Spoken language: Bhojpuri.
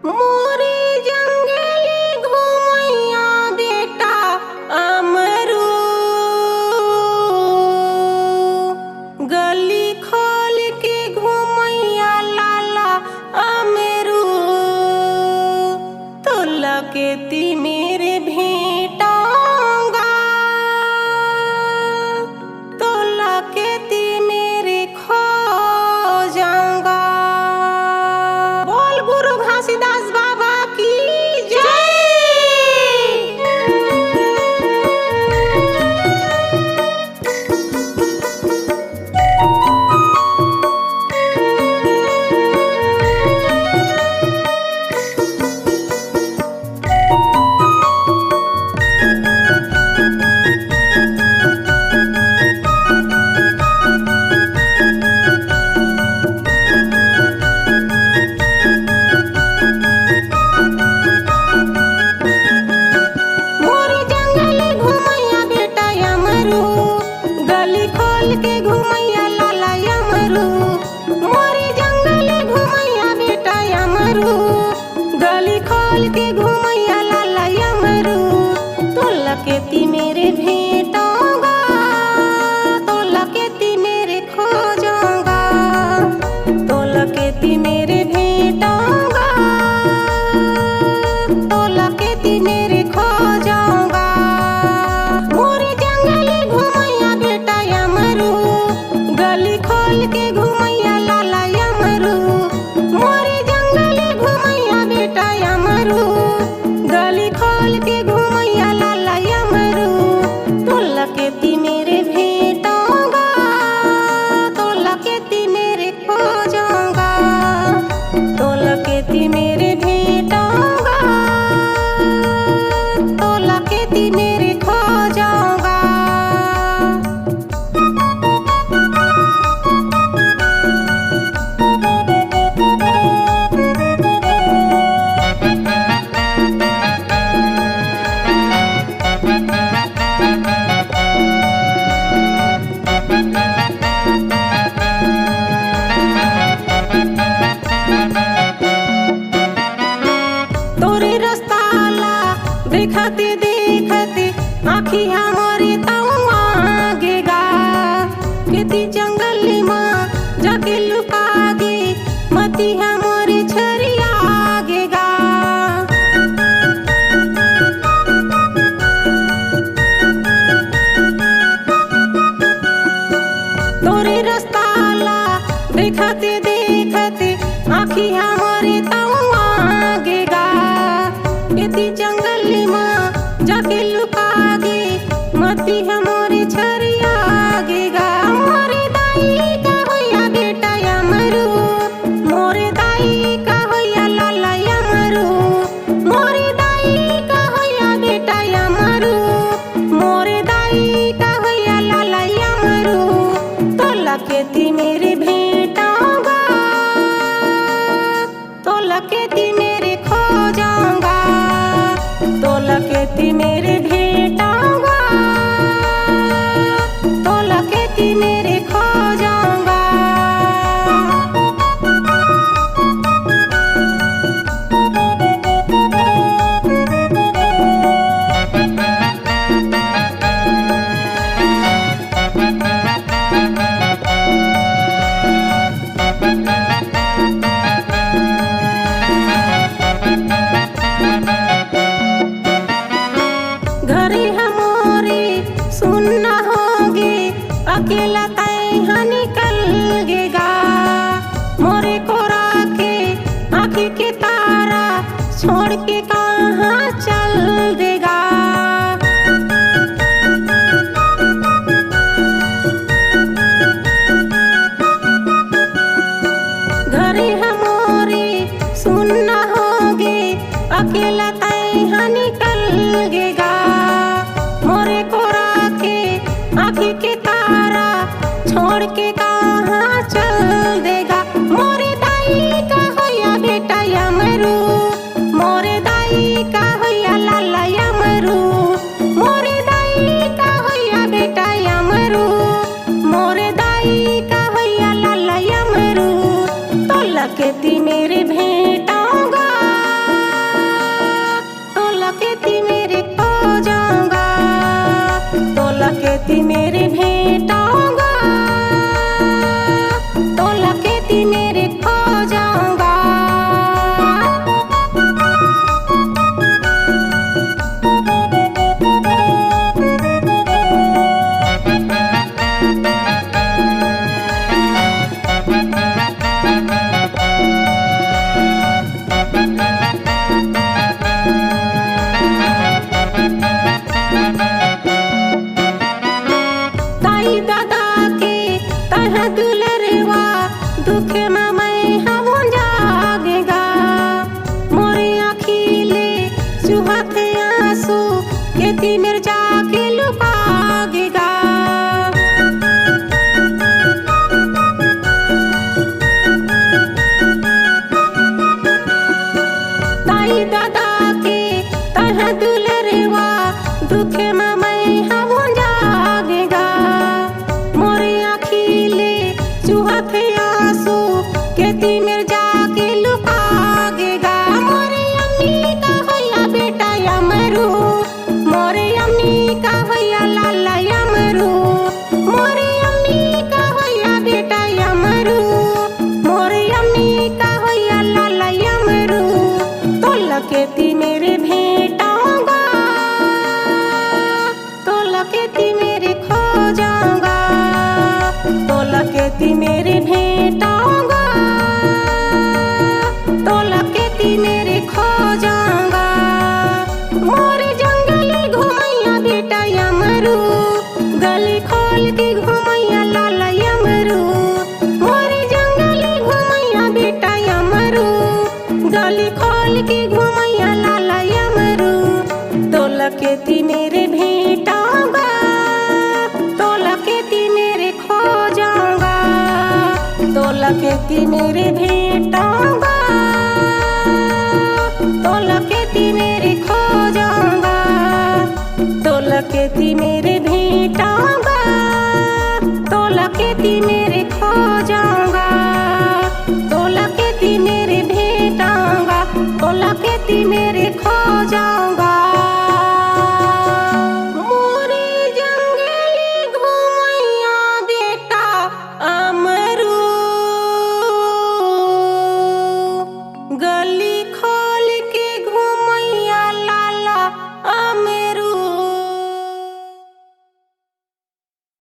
मोरे जंगली घुमैया बेटा अमरू, गली खोल के घुमैया लाला अमरू। तो लकेती मेरे भेंटाऊंगा, तो लकेती मेरे खो जाऊंगा। बोल गुरु घासीदास बाबा की जय। मोरे जंगली घुमैया बेटा अमरू, गली खोल के घुमैया लाला अमरू। मोरे जंगली घुमैया बेटा अमरू, गली खोल के घुमैया लाला अमरू। तो लकेती मेरे भेंटाऊंगा, तो लकेती मेरे खो जाऊंगा। तो लकेती मेरे भेंटाऊंगा, तो लकेती मेरे खो जाऊंगा। मोरे जंगली घुमैया बेटा अमरू, गली खोल के घुमैया लाला अमरू। मोरे जंगली घुमैया बेटा अमरू, गली खोल के घुमैया लाला अमरू। तो लकेती मेरे भेंटाऊंगा, तो लकेती मेरे खो जाऊंगा। तो लकेती मेरे भेंटाऊंगा, तो लकेती मेरे खो जाऊंगा। तोरे रस्ताला देखते देखते आँखी हमारी तौआ गेगा। खेती जंगली माँ जाके लुका गे, मती हमारी छरिया गेगा। तोरे रस्ताला देखते देखते आँखी हमारी तौआ गेगा। खेती जंगली माँ जाके लुका गे, मती हमारी छरिया गेगा। मोरे दाई का होया बेटा अमरू, मोरे दाई का होया लाला अमरू। मोरे दाई का होया बेटा अमरू, मोरे दाई का होया लाला अमरू। तो लकेती मेरे भेंटाऊंगा, तो लकेती मेरे खो जाऊंगा। तो लकेती मेरे भेंटाऊंगा, तो लकेती मेरे खो जाऊंगा। घरे हमारे सुनना होगे, अकेला तैहा निकल गेगा। मोरे को राखे आँखी के तारा, छोड़ के कहाँ चल देगा। घरे हमारे सुनना होगे, अकेला तैहा निकल गेगा। मोरे को राखे आँखी के तारा, छोड़ के कहाँ चल देगा। मोरे दाई का होया बेटा अमरू, मोरे दाई का होया लाला अमरू। मोरे दाई का होया बेटा अमरू, मोरे दाई का होया लाला अमरू। तो लकेती मेरे भेंटाऊंगा, खेती मेरे भेंटाऊंगा, तोला खेती मेरे खो जाऊंगा। ताई दादा के तह दुलरवा दुख में मैं हम जागेगा, मोरे आँखीले चुहत आंसू खेती मेरे जाके लुकागेगा। ताई दादा के तह दुलरवा दुख में मैं हम जागेगा, मोरे आँखीले चुहत आंसू खेती मेरे जाके लुकागेगा। मोरे अम्मी का भैया बेटा यमरू, मोरे अम्मी का भैया लाला यमरू, मोरे अम्मी का भैया बेटा यमरू, मोरे अम्मी का भैया लाला यमरू। तोला खेती मेरे भेंटाऊंगा, तोला खेती मेरे खो जाऊंगा, तोला खेती मेरे भेंटाऊंगा, तोला खेती मेरे खो जाऊंगा। मोरे जंगली घुमैया बेटा यमरू, गली खोल के घुमैया लाला यमरू, मोरे जंगली घुमैया बेटा यमरू, गली खोल के घुमैया लाला यमरू। तोला खेती मेरे भेंटाऊंगा, तोला खेती मेरे खो जाऊंगा, तोला खेती मेरे भेंट